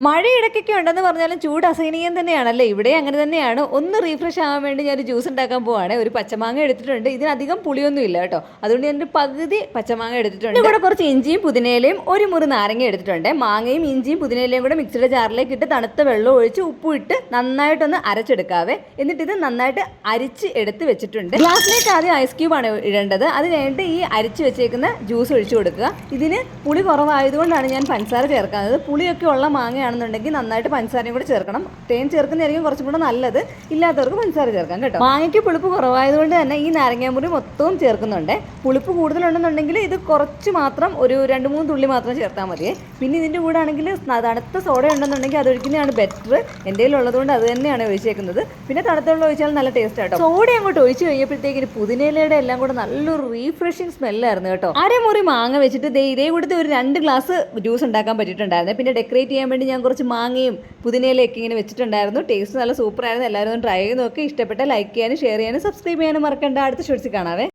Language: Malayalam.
മഴ ഇടയ്ക്കൊക്കെ ഉണ്ടെന്ന് പറഞ്ഞാലും ചൂട് അസഹനീയം തന്നെയാണല്ലേ. ഇവിടെ അങ്ങനെ തന്നെയാണ്. ഒന്ന് റീഫ്രഷ് ആവാൻ വേണ്ടി ഞാൻ ജ്യൂസ് ഉണ്ടാക്കാൻ പോവാണ്. ഒരു പച്ചമാങ്ങ എടുത്തിട്ടുണ്ട്. ഇതിനധികം പുളിയൊന്നും ഇല്ല കേട്ടോ, അതുകൊണ്ട് ഞാൻ ഒരു പകുതി പച്ചമാങ്ങ എടുത്തിട്ടുണ്ട്. ഇവിടെ കുറച്ച് ഇഞ്ചിയും പുതിനയിലയും ഒരു മുറി നാരങ്ങ എടുത്തിട്ടുണ്ട്. മാങ്ങയും ഇഞ്ചിയും പുതിനയിലയും കൂടെ മിക്സിയുടെ ജാറിലേക്ക് ഇട്ട് തണുത്ത വെള്ളം ഒഴിച്ച് ഉപ്പും ഇട്ട് നന്നായിട്ടൊന്ന് അരച്ചെടുക്കാവേ. എന്നിട്ട് ഇത് നന്നായിട്ട് അരിച്ച് എടുത്ത് വെച്ചിട്ടുണ്ട്. ഗ്ലാസ്സിലേക്ക് ആദ്യം ഐസ് ക്യൂബാണ് ഇടേണ്ടത്. അത് കഴിഞ്ഞിട്ട് ഈ അരിച്ച് വെച്ചേക്കുന്ന ജ്യൂസ് ഒഴിച്ചു കൊടുക്കുക. ഇതിന് പുളി കുറവായതുകൊണ്ടാണ് ഞാൻ പഞ്ചസാര ചേർക്കുന്നത്. പുളിയൊക്കെ ഉള്ള മാങ്ങയാണ് ണെന്നുണ്ടെങ്കിൽ നന്നായിട്ട് പഞ്ചസാരയും കൂടെ ചേർക്കണം. തേൻ ചേർക്കുന്നതായിരിക്കും കുറച്ചും കൂടെ നല്ലത്. ഇല്ലാത്തവർക്ക് പഞ്ചസാര ചേർക്കാം കേട്ടോ. മാങ്ങയ്ക്ക് പുളിപ്പ് കുറവായതുകൊണ്ട് തന്നെ ഈ നാരങ്ങാമുറി മൊത്തവും ചേർക്കുന്നുണ്ട്. പുളിപ്പ് കൂടുതലുണ്ടെന്നുണ്ടെങ്കിൽ ഇത് കുറച്ച് മാത്രം, ഒരു 2-3 തുള്ളി മാത്രം ചേർത്താൽ മതിയേ. പിന്നെ ഇതിൻ്റെ കൂടെ ആണെങ്കിൽ തണുത്ത സോഡ ഉണ്ടെന്നുണ്ടെങ്കിൽ അതൊഴിക്കുന്നതാണ് ബെറ്റർ. എൻ്റെ കയ്യിലുള്ളതുകൊണ്ട് അത് തന്നെയാണ് ഒഴിച്ചേക്കുന്നത്. പിന്നെ തണുത്ത വെള്ളം ഒഴിച്ചാൽ നല്ല ടേസ്റ്റ് ആട്ടോ. സോഡ അങ്ങോട്ട് ഒഴിച്ച് കഴിഞ്ഞപ്പോഴത്തേക്കിന് പുതിനയിലയുടെ എല്ലാം കൂടെ നല്ലൊരു റീഫ്രഷിങ് സ്മെല്ലായിരുന്നു കേട്ടോ. അരമുറി മാങ്ങ വെച്ചിട്ട് ഇതേ കൂടത്തെ ഒരു 2 ഗ്ലാസ് ജ്യൂസ് ഉണ്ടാക്കാൻ പറ്റിയിട്ടുണ്ടായിരുന്നു. പിന്നെ ഡെക്കറേറ്റ് ചെയ്യാൻ വേണ്ടി ഞാൻ കുറച്ച് മാങ്ങയും പുതിനയിലൊക്കെ ഇങ്ങനെ വെച്ചിട്ടുണ്ടായിരുന്നു. ടേസ്റ്റ് നല്ല സൂപ്പറായിരുന്നു. എല്ലാവരും ഒന്ന് ട്രൈ ചെയ്ത് നോക്കി. ഇഷ്ടപ്പെട്ട ലൈക്ക് ചെയ്യാനും ഷെയർ ചെയ്യാനും സബ്സ്ക്രൈബ് ചെയ്യാനും മറക്കണ്ട. അടുത്ത ഷോർട്സിൽ കാണാവേ.